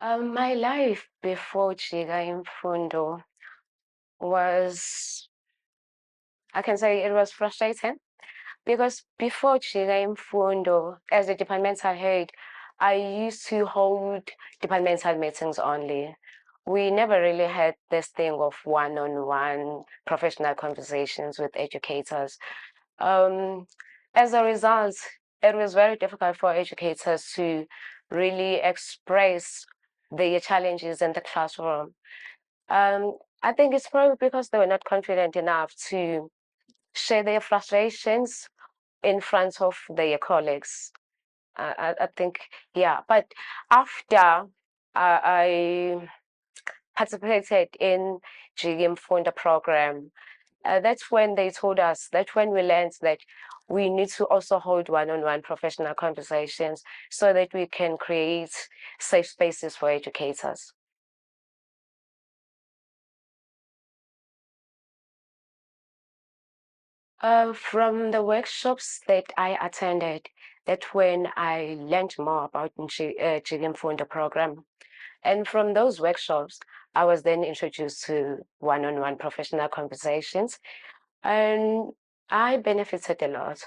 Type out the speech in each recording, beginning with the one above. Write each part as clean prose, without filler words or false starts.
My life before Jika Imfundo was, I can say it was frustrating because before Jika Imfundo, as a departmental head, I used to hold departmental meetings only. We never really had this thing of one-on-one professional conversations with educators. Um, as a result, it was very difficult for educators to really express their challenges in the classroom. I think it's probably because they were not confident enough to share their frustrations in front of their colleagues. I think, yeah. But after I participated in GM Funda program, that's when they told us, that's when we learned that we need to also hold one-on-one professional conversations so that we can create safe spaces for educators. From the workshops that I attended, that's when I learned more about Jigim Funda program. And from those workshops, I was then introduced to one-on-one professional conversations, and I benefited a lot.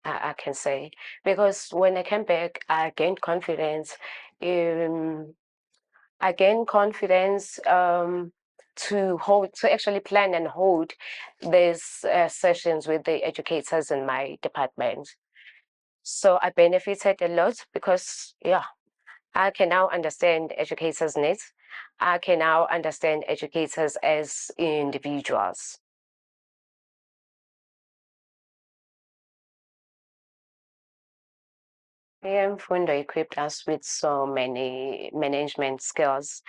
I can say, because when I came back, I gained confidence. Um, I gained confidence to actually plan and hold these sessions with the educators in my department. So I benefited a lot because, yeah, I can now understand educators' needs. I can now understand educators as individuals. Fundo equipped us with so many management skills,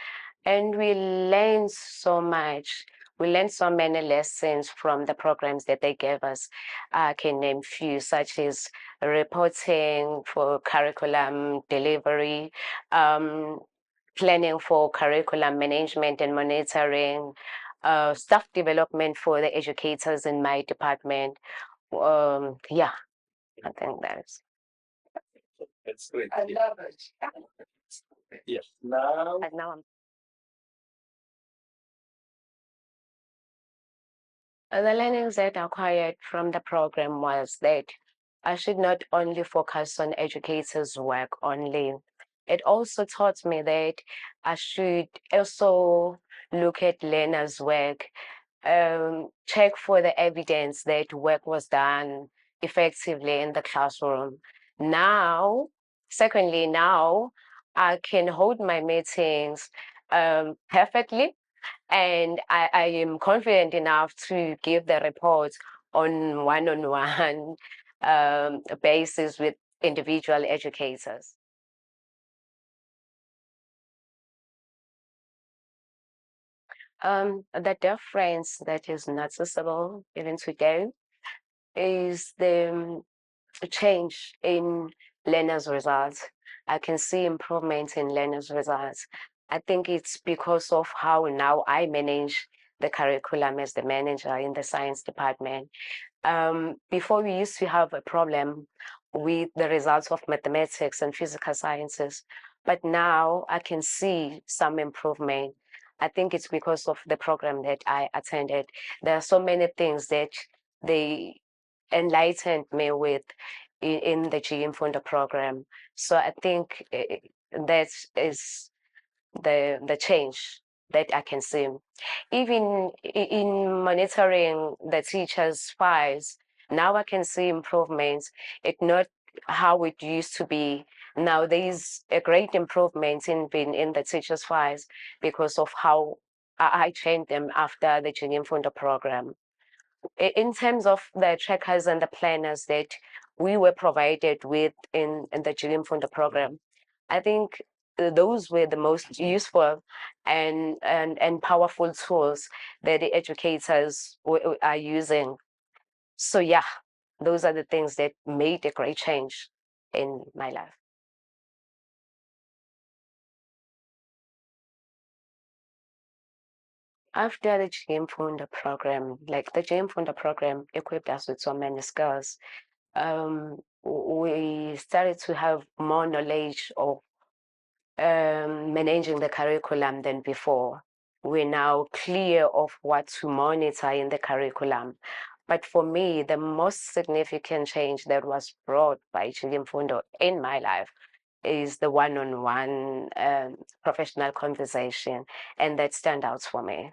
and we learned so much. We learned so many lessons from the programs that they gave us. I can name few, such as reporting for curriculum delivery, um, planning for curriculum management and monitoring, staff development for the educators in my department. Yeah, I think that's. It's great. I love it. Yes. Now. And now the learnings that I acquired from the program was that I should not only focus on educators' work only. It also taught me that I should also look at learners' work, check for the evidence that work was done effectively in the classroom. Now, secondly, now I can hold my meetings perfectly, and I am confident enough to give the report on one-on-one basis with individual educators. The difference that is noticeable even today is the change in learners' results. I can see improvement in learners' results. I think it's because of how now I manage the curriculum as the manager in the science department. Before we used to have a problem with the results of mathematics and physical sciences, but now I can see some improvement. I think it's because of the program that I attended. There are so many things that they enlightened me with in the GM Funda program. So I think that is the change that I can see. Even in monitoring the teachers' files, now I can see improvements. It's not how it used to be. Now there's a great improvement in the teachers' files because of how I trained them after the Junior Funda program. In terms of the trackers and the planners that we were provided with in the Junior Funda program, I think those were the most useful and powerful tools that the educators are using. So yeah, those are the things that made a great change in my life. After the GM Funda program, like the GM Funda program equipped us with so many skills. We started to have more knowledge of managing the curriculum than before. We're now clear of what to monitor in the curriculum. But for me, the most significant change that was brought by Chidi Mfundo in my life is the one-on-one professional conversation, and that stands out for me.